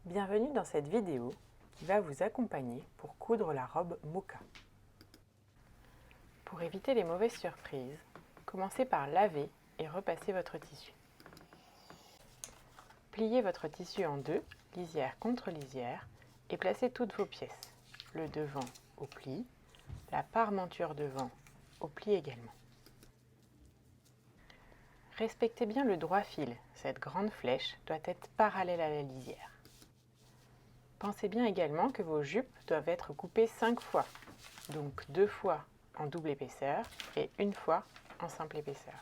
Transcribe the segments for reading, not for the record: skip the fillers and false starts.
Bienvenue dans cette vidéo qui va vous accompagner pour coudre la robe Mocha. Pour éviter les mauvaises surprises, commencez par laver et repasser votre tissu. Pliez votre tissu en deux, lisière contre lisière, et placez toutes vos pièces, le devant au pli, la parmenture devant au pli également. Respectez bien le droit fil, cette grande flèche doit être parallèle à la lisière. Pensez bien également que vos jupes doivent être coupées 5 fois, donc 2 fois en double épaisseur et 1 fois en simple épaisseur.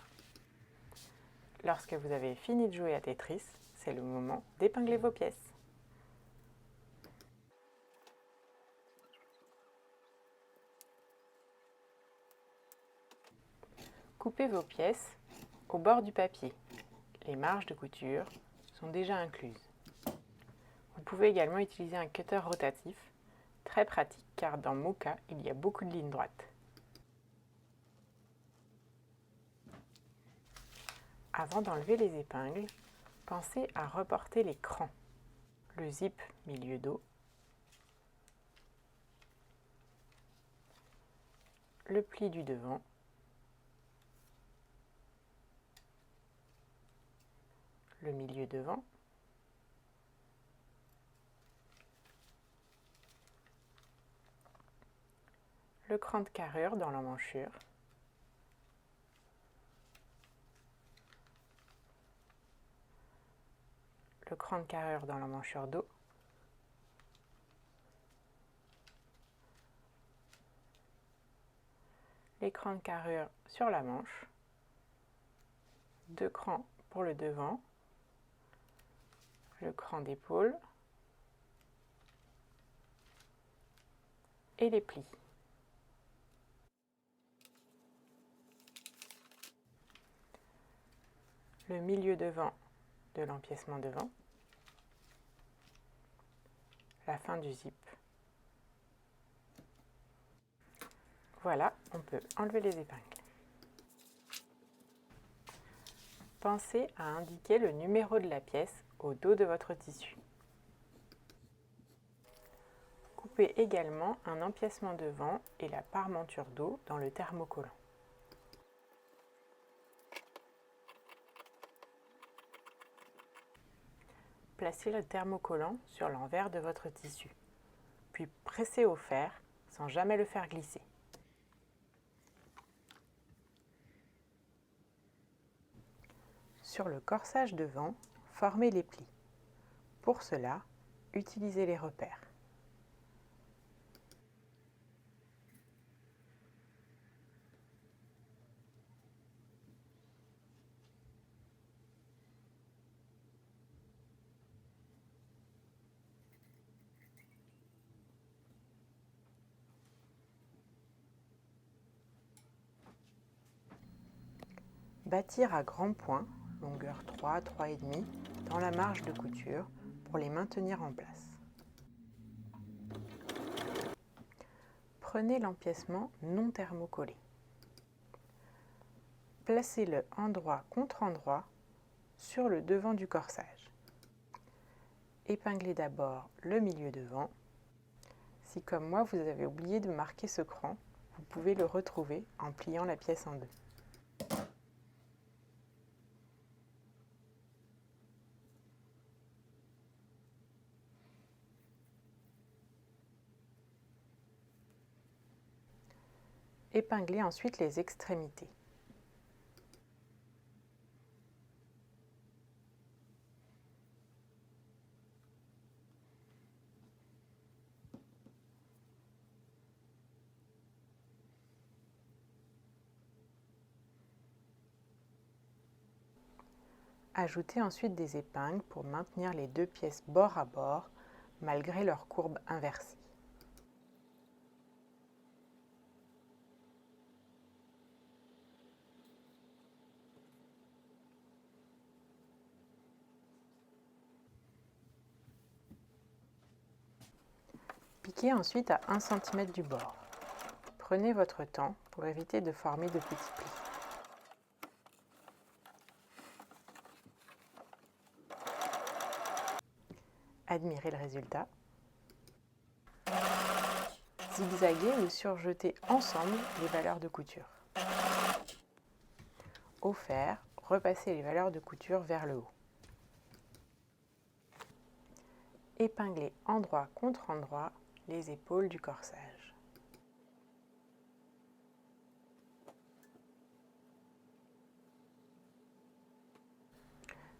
Lorsque vous avez fini de jouer à Tetris, c'est le moment d'épingler vos pièces. Coupez vos pièces au bord du papier. Les marges de couture sont déjà incluses. Vous pouvez également utiliser un cutter rotatif, très pratique car dans Mocha, il y a beaucoup de lignes droites. Avant d'enlever les épingles, pensez à reporter les crans, le zip milieu dos, le pli du devant, le milieu devant, le cran de carrure dans l'emmanchure, le cran de carrure dans l'emmanchure dos, les crans de carrure sur la manche, 2 crans pour le devant, le cran d'épaule et les plis. Le milieu devant de l'empiècement devant, la fin du zip. Voilà, on peut enlever les épingles. Pensez à indiquer le numéro de la pièce au dos de votre tissu. Coupez également un empiècement devant et la parmenture dos dans le thermocollant. Placez le thermocollant sur l'envers de votre tissu, puis pressez au fer sans jamais le faire glisser. Sur le corsage devant, formez les plis. Pour cela, utilisez les repères. Bâtir à grands points, longueur 3, 3,5, dans la marge de couture pour les maintenir en place. Prenez l'empiècement non thermocollé. Placez-le endroit contre endroit sur le devant du corsage. Épinglez d'abord le milieu devant. Si comme moi vous avez oublié de marquer ce cran, vous pouvez le retrouver en pliant la pièce en deux. Épinglez ensuite les extrémités. Ajoutez ensuite des épingles pour maintenir les deux pièces bord à bord malgré leur courbe inversée. Piquez ensuite à 1 cm du bord. Prenez votre temps pour éviter de former de petits plis. Admirez le résultat. Zigzaguez ou surjetez ensemble les valeurs de couture. Au fer, repassez les valeurs de couture vers le haut. Épinglez endroit contre endroit les épaules du corsage.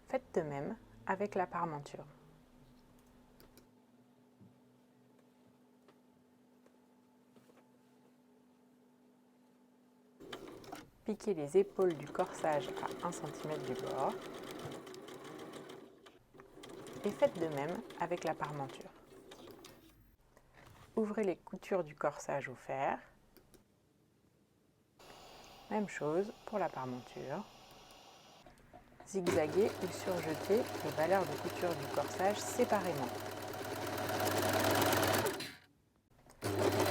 Faites de même avec la parmenture. Piquez les épaules du corsage à 1 cm du bord et faites de même avec la parmenture. Ouvrez les coutures du corsage au fer. Même chose pour la parmenture. Zigzaguez ou surjetez les valeurs de couture du corsage séparément.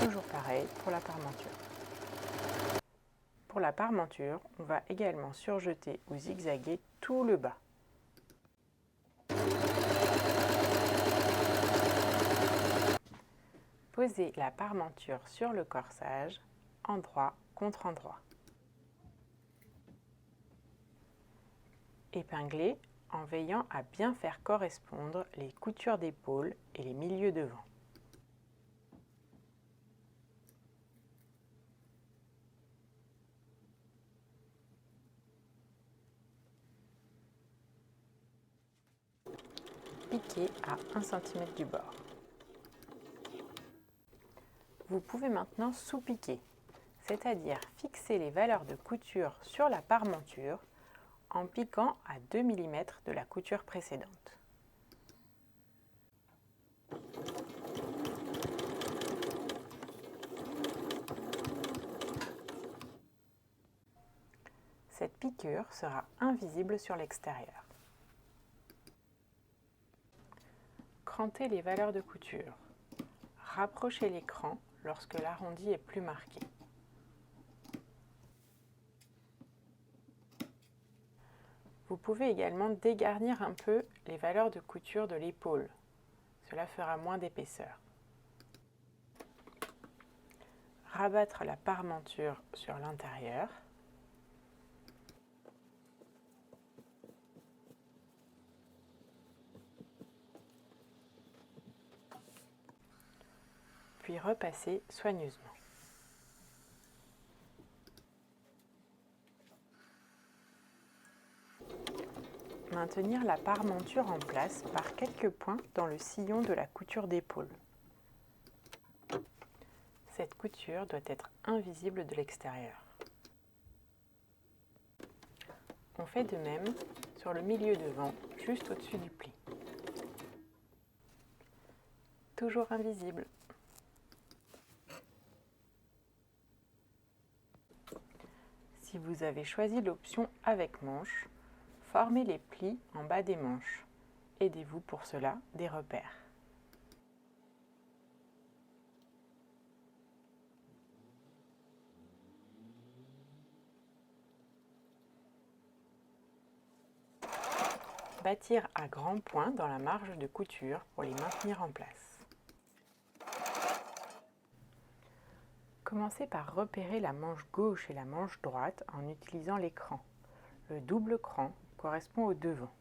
Toujours pareil pour la parmenture. Pour la parmenture, on va également surjeter ou zigzaguer tout le bas. Posez la parmenture sur le corsage, endroit contre endroit. Épinglez en veillant à bien faire correspondre les coutures d'épaule et les milieux devant. Piquez à 1 cm du bord. Vous pouvez maintenant sous-piquer, c'est-à-dire fixer les valeurs de couture sur la parmenture en piquant à 2 mm de la couture précédente. Cette piqûre sera invisible sur l'extérieur. Crantez les valeurs de couture. Rapprochez l'écran lorsque l'arrondi est plus marqué. Vous pouvez également dégarnir un peu les valeurs de couture de l'épaule. Cela fera moins d'épaisseur. Rabattre la parmenture sur l'intérieur. Puis repasser soigneusement. Maintenir la parmenture en place par quelques points dans le sillon de la couture d'épaule. Cette couture doit être invisible de l'extérieur. On fait de même sur le milieu devant, juste au-dessus du pli. Toujours invisible. Si vous avez choisi l'option avec manches, formez les plis en bas des manches. Aidez-vous pour cela des repères. Bâtir à grands points dans la marge de couture pour les maintenir en place. Commencez par repérer la manche gauche et la manche droite en utilisant l'écran. Le double cran correspond au devant.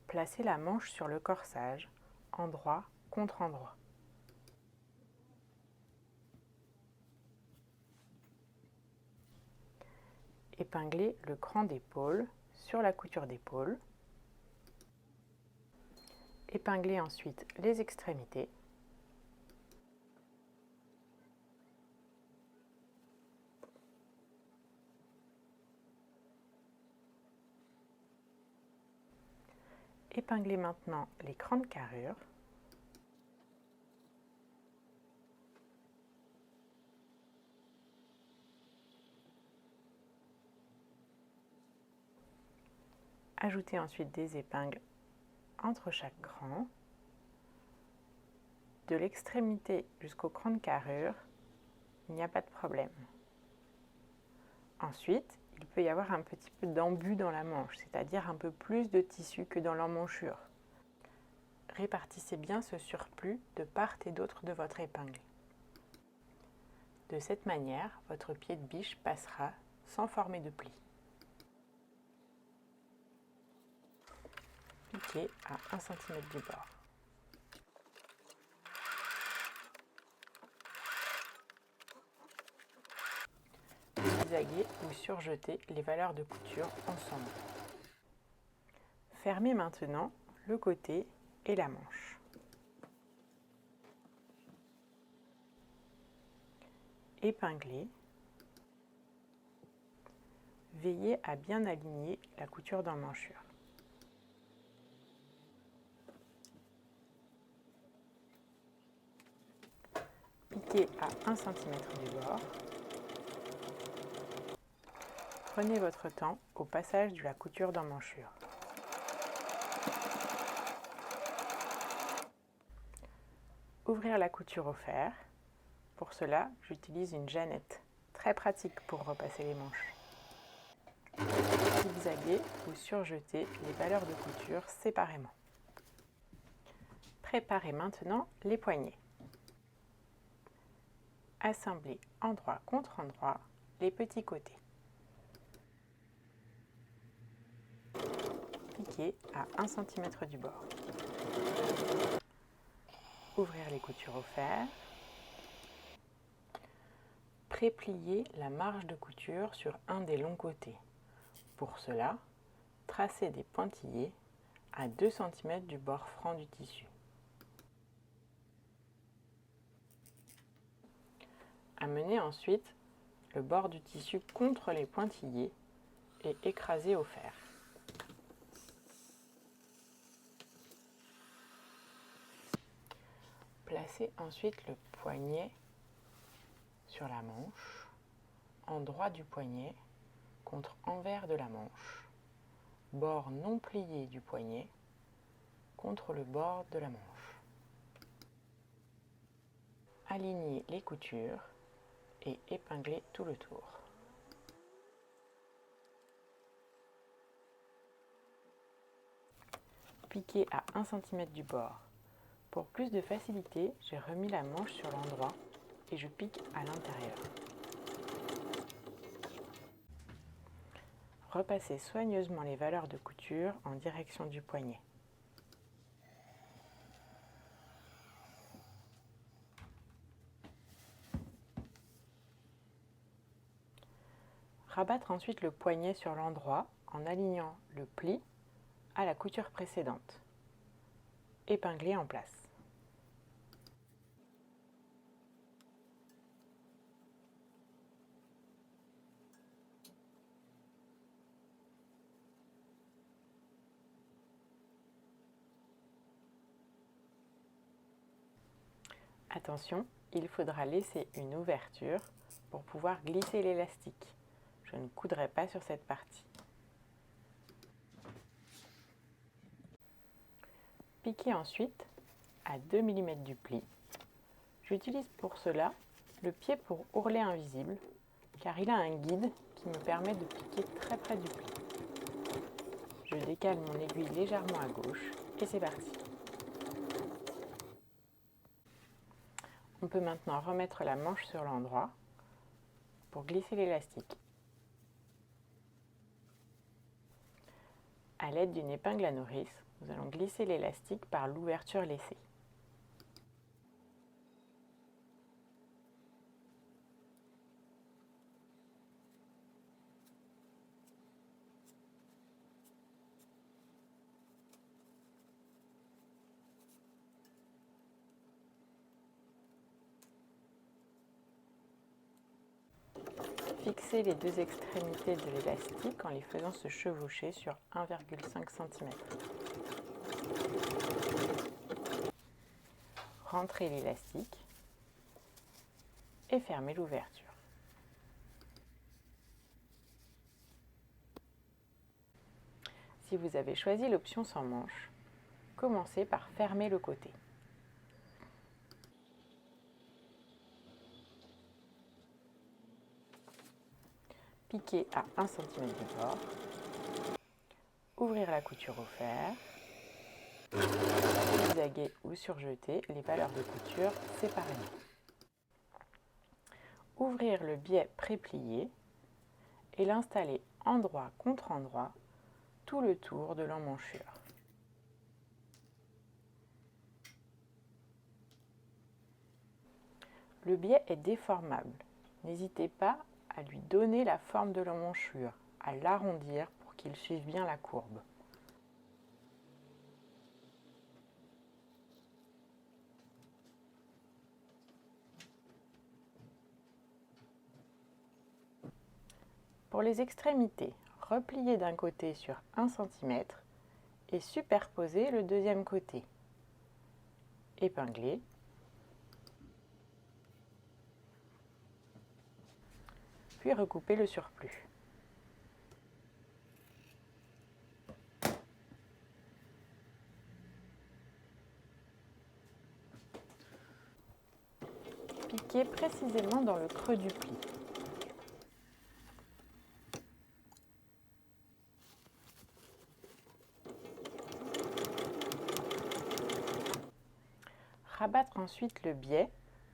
Placez la manche sur le corsage, endroit contre endroit. Épinglez le cran d'épaule sur la couture d'épaule. Épinglez ensuite les extrémités. Épinglez maintenant les crans de carrure. Ajoutez ensuite des épingles entre chaque cran. De l'extrémité jusqu'au cran de carrure, il n'y a pas de problème. Ensuite, il peut y avoir un petit peu d'embu dans la manche, c'est-à-dire un peu plus de tissu que dans l'emmanchure. répartissez bien ce surplus de part et d'autre de votre épingle. De cette manière, votre pied de biche passera sans former de plis. Piquez à 1 cm du bord. Zigzaguez ou surjetez les valeurs de couture ensemble. Fermez maintenant le côté et la manche. Épinglez. Veillez à bien aligner la couture d'emmanchure. Piquez à 1 cm du bord. Prenez votre temps au passage de la couture d'emmanchure. Ouvrir la couture au fer. Pour cela, j'utilise une jeannette, très pratique pour repasser les manches. Zigzaguez ou surjetez les valeurs de couture séparément. Préparez maintenant les poignets. Assemblez endroit contre endroit les petits côtés. Piquez à 1 cm du bord. Ouvrir les coutures au fer. Prépliez la marge de couture sur un des longs côtés. Pour cela, tracez des pointillés à 2 cm du bord franc du tissu. Amenez ensuite le bord du tissu contre les pointillés et écrasez au fer. Placez ensuite le poignet sur la manche, endroit du poignet contre envers de la manche, bord non plié du poignet contre le bord de la manche. Alignez les coutures et épinglez tout le tour. Piquez à 1 cm du bord. Pour plus de facilité, j'ai remis la manche sur l'endroit et je pique à l'intérieur. Repassez soigneusement les valeurs de couture en direction du poignet. Rabattre ensuite le poignet sur l'endroit en alignant le pli à la couture précédente. Épingler en place. Attention, il faudra laisser une ouverture pour pouvoir glisser l'élastique. Je ne coudrai pas sur cette partie. Piquez ensuite à 2 mm du pli. J'utilise pour cela le pied pour ourlet invisible, car il a un guide qui me permet de piquer très près du pli. Je décale mon aiguille légèrement à gauche et c'est parti. On peut maintenant remettre la manche sur l'endroit pour glisser l'élastique. À l'aide d'une épingle à nourrice, nous allons glisser l'élastique par l'ouverture laissée. Fixez les deux extrémités de l'élastique en les faisant se chevaucher sur 1,5 cm. Rentrez l'élastique et fermez l'ouverture. Si vous avez choisi l'option sans manche, commencez par fermer le côté. Piquer à 1 cm du bord, ouvrir la couture au fer, zigzaguer zigzaguer ou surjeter les valeurs de couture séparément. Ouvrir le biais pré-plié et l'installer endroit contre endroit tout le tour de l'emmanchure. Le biais est déformable. N'hésitez pas à lui donner la forme de l'emmanchure, à l'arrondir pour qu'il suive bien la courbe. Pour les extrémités, repliez d'un côté sur 1 cm et superposez le deuxième côté. Épinglez. Puis recoupez le surplus. Piquez précisément dans le creux du pli. Rabattre ensuite le biais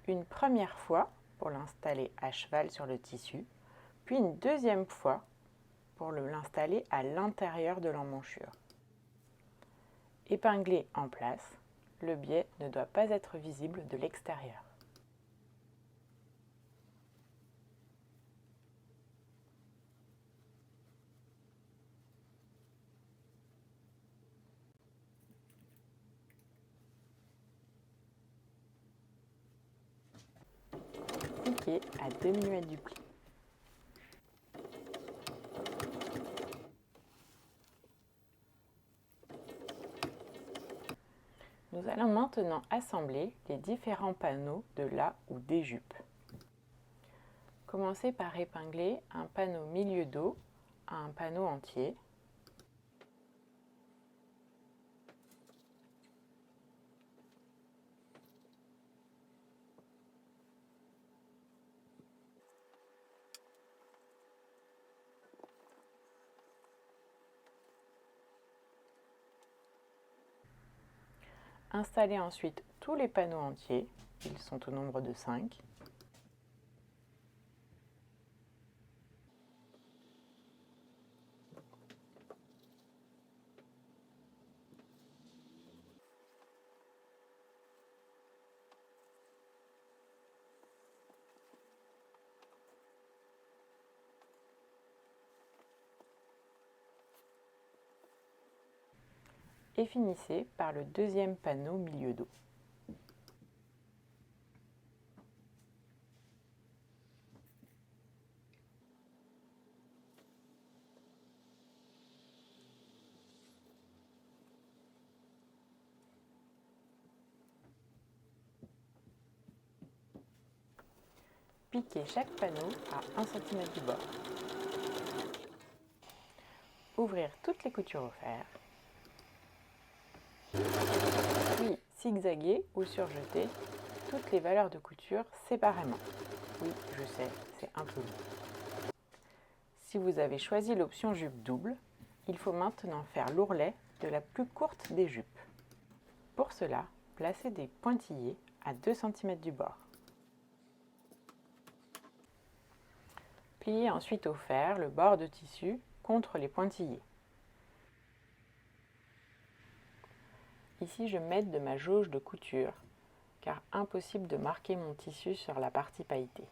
une première fois pour l'installer à cheval sur le tissu, puis une deuxième fois pour l'installer à l'intérieur de l'emmanchure. Épinglez en place, le biais ne doit pas être visible de l'extérieur. Piquez à 2 mm du pli. Nous allons maintenant assembler les différents panneaux de la ou des jupes. Commencez par épingler un panneau milieu dos à un panneau entier. Installez ensuite tous les panneaux entiers, ils sont au nombre de 5. Et finissez par le deuxième panneau milieu dos. Piquez chaque panneau à 1 cm du bord. Ouvrir toutes les coutures au fer. Puis zigzaguer ou surjeter toutes les valeurs de couture séparément. Oui, je sais, c'est un peu long. Si vous avez choisi l'option jupe double, il faut maintenant faire l'ourlet de la plus courte des jupes. Pour cela, placez des pointillés à 2 cm du bord. Pliez ensuite au fer le bord de tissu contre les pointillés. Ici, je m'aide de ma jauge de couture, car impossible de marquer mon tissu sur la partie pailletée.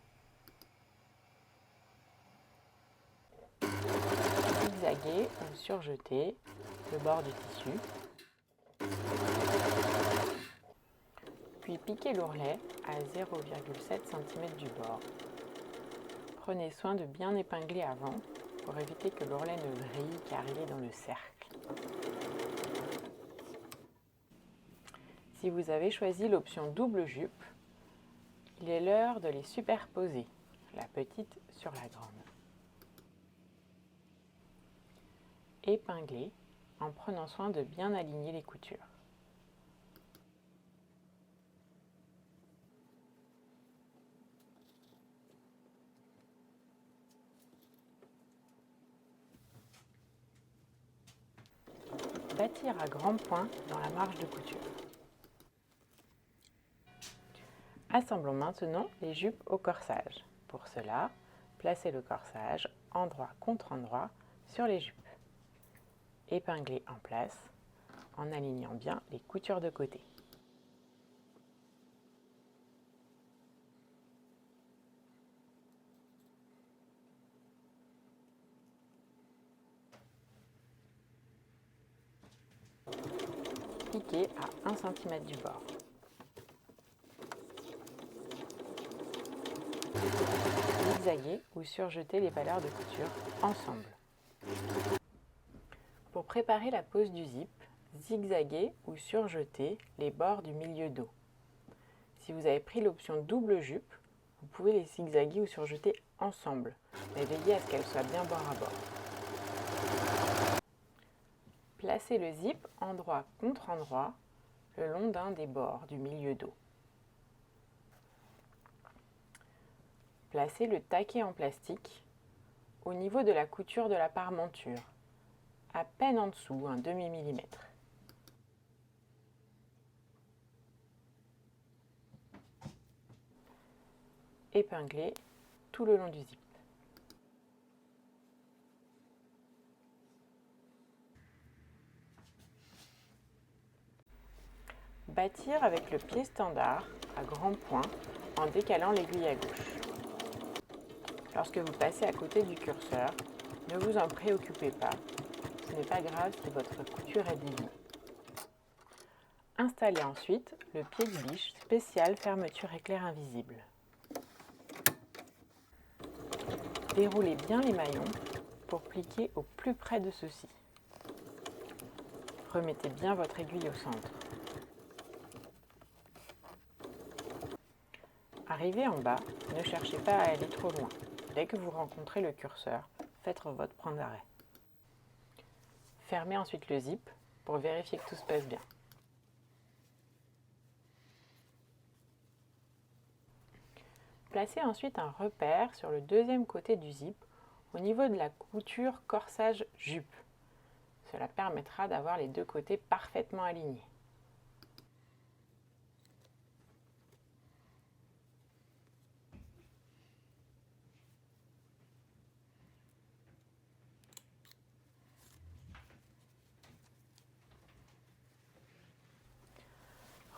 Zigzaguez ou surjetez le bord du tissu. Puis piquez l'ourlet à 0,7 cm du bord. Prenez soin de bien épingler avant pour éviter que l'ourlet ne vrille car il est dans le cercle. Si vous avez choisi l'option double jupe, il est l'heure de les superposer, la petite sur la grande. Épinglez en prenant soin de bien aligner les coutures. Bâtir à grands points dans la marge de couture. Assemblons maintenant les jupes au corsage. Pour cela, placez le corsage endroit contre endroit sur les jupes. Épinglez en place en alignant bien les coutures de côté. Piquez à 1 cm du bord. Zigzaguez ou surjetez les valeurs de couture ensemble. Pour préparer la pose du zip, zigzaguez ou surjetez les bords du milieu dos. Si vous avez pris l'option double jupe, vous pouvez les zigzaguer ou surjeter ensemble, mais veillez à ce qu'elles soient bien bord à bord. Placez le zip endroit contre endroit le long d'un des bords du milieu dos. Placez le taquet en plastique au niveau de la couture de la parmenture, à peine en dessous, un demi-millimètre. Épinglez tout le long du zip. Bâtir avec le pied standard à grands points en décalant l'aiguille à gauche. Lorsque vous passez à côté du curseur, ne vous en préoccupez pas, ce n'est pas grave si votre couture est déviée. Installez ensuite le pied de biche spécial fermeture éclair invisible. Déroulez bien les maillons pour pliquer au plus près de ceux-ci. Remettez bien votre aiguille au centre. Arrivé en bas, ne cherchez pas à aller trop loin. Dès que vous rencontrez le curseur, faites votre point d'arrêt. Fermez ensuite le zip pour vérifier que tout se passe bien. Placez ensuite un repère sur le deuxième côté du zip au niveau de la couture corsage jupe. Cela permettra d'avoir les deux côtés parfaitement alignés.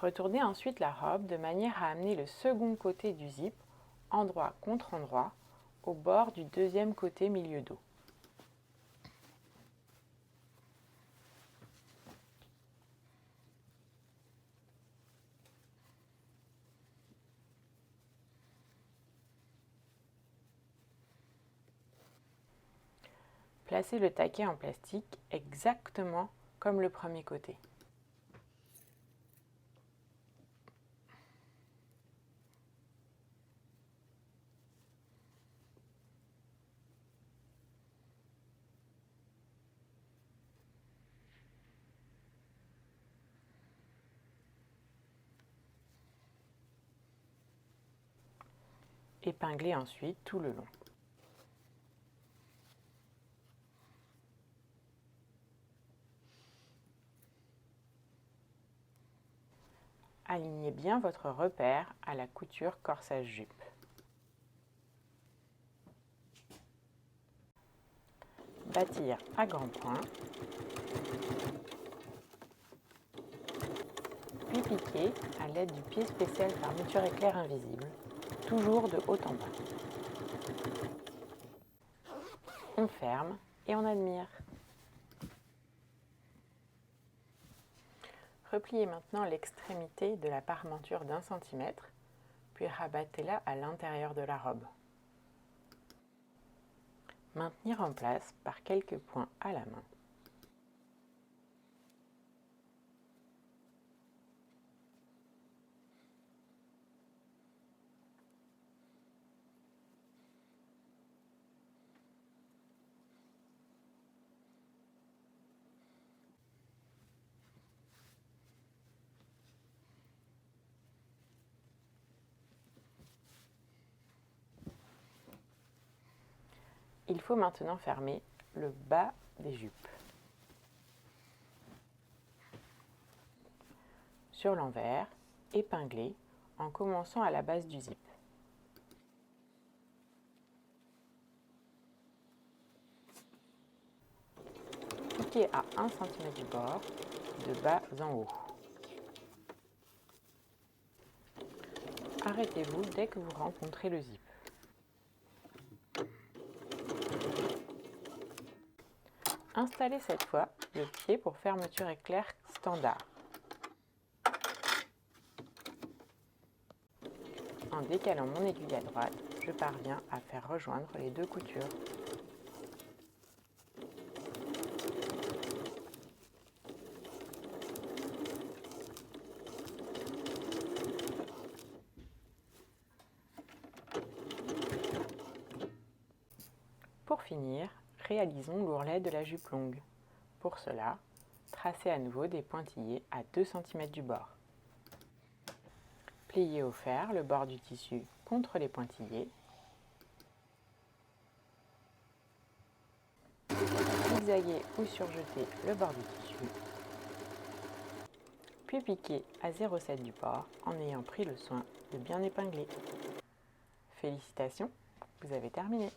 Retournez ensuite la robe de manière à amener le second côté du zip, endroit contre endroit, au bord du deuxième côté milieu dos. Placez le taquet en plastique exactement comme le premier côté. Épinglez ensuite tout le long. Alignez bien votre repère à la couture corsage jupe. Bâtir à grands points, puis piquer à l'aide du pied spécial fermeture éclair invisible, toujours de haut en bas. On ferme et on admire. Repliez maintenant l'extrémité de la parmenture d'1 cm, puis rabattez-la à l'intérieur de la robe. Maintenir en place par quelques points à la main. Il faut maintenant fermer le bas des jupes. Sur l'envers, épinglez en commençant à la base du zip. Piquez à 1 cm du bord, de bas en haut. Arrêtez-vous dès que vous rencontrez le zip. Installez cette fois le pied pour fermeture éclair standard. En décalant mon aiguille à droite, je parviens à faire rejoindre les deux coutures. Pour finir, réalisons l'ourlet de la jupe longue. Pour cela, tracez à nouveau des pointillés à 2 cm du bord. Pliez au fer le bord du tissu contre les pointillés. Zigzaguez ou surjetez le bord du tissu. Puis piquez à 0,7 du bord en ayant pris le soin de bien épingler. Félicitations, vous avez terminé!